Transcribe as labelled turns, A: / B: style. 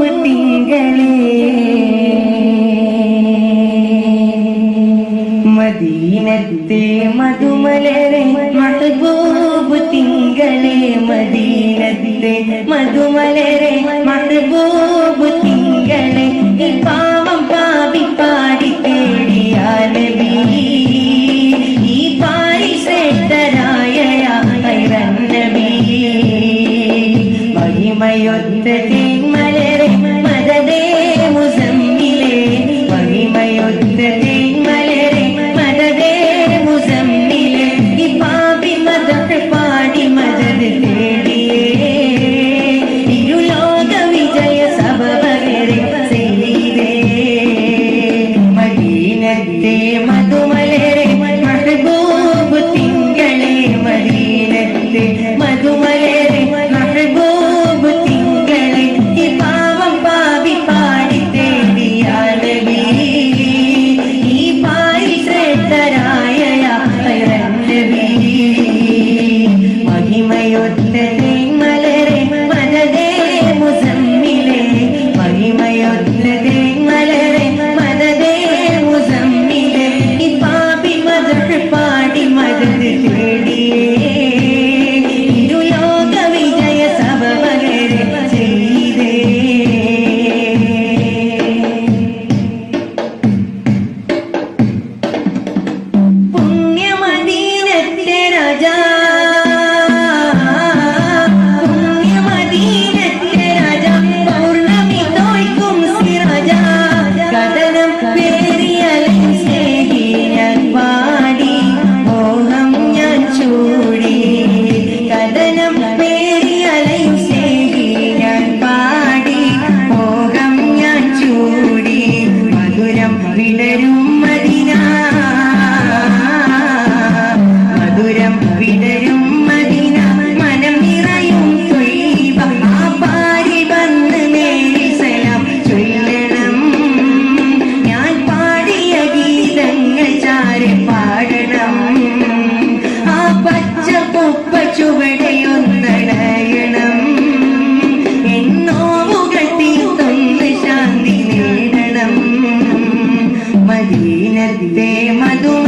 A: തിങ്കളേ മദീനത്തെ മധുമലരെ മഹബൂബ് തിങ്കളേ മദീനത്തെ മധുമലരെ മഹബൂബ് തിങ്കളേ ഈ പാവം പാപി പാടി തേടിയ നബി ഈ പാരിശ്രേഷ്ഠരായ ഖൈറൻ നബി മഹിമയൊത്ത തേന്മലരെ മദദേ മുസമ്മിലേ മഹിമയൊത്ത തേന്മലരെ മദദേ മുസമ്മിലേ ഈ പാപി മദഹ് പാടി മദദ് തേടിയേ ഇരുലോക വിജയ സബബകരെ ചെയ്തേ മദീനത്തെ മധുമലരെ മഹബൂബ് തിങ്കളേ മദീനത്തെ മധുമലരെ മഹബൂബ് തിങ്കളേ ഈ പാവം പാപി പാടി തേടിയ നബി ഈ പാരിശ്രേഷ്ഠരായ ഖൈറൻ നബി മഹിമയൊത്ത തേന്മലരെ മദദേ മുസമ്മിലേ മഹിമയൊത്ത തേന്മലരെ മദദേ മുസമ്മിലേ ഈ പാപി മദഹ് പാടി മദദ് തേടിയേ ഇരുലോക വിജയ സബബകരെ ചെയ്തേ പുണ്യമദീനത്തെ രാജാ പുണ്യമദീനത്തെ രാജാ പൗർണമി തോയ്ക്കും സിറാജാ കഥനം പേരിയലൻ സ്നേഹി ഞാൻ പാടി മോഹം ഞാൻ ചൂടി കഥനം പേരിയലൻ സ്നേഹി ഞാൻ പാടി മോഹം ഞാൻ ചൂടി മധുരം വിടരും മദീന മധുരം വിടരും മദീന മനം നിറയും ത്വയ്ബ ആ പാരി വന്ന് മേരി സലാം ചൊല്ലണം ഞാൻ പാടിയ ഗീതങ്ങൾ ചാരെ പാടണം ആ പച്ച കുപ്പ ചുവടയൊന്നടയണം എന്നോവുകൾ തീർത്തൊന്ന് ശാന്തി നേടണം മദീനത്തെ മധുമ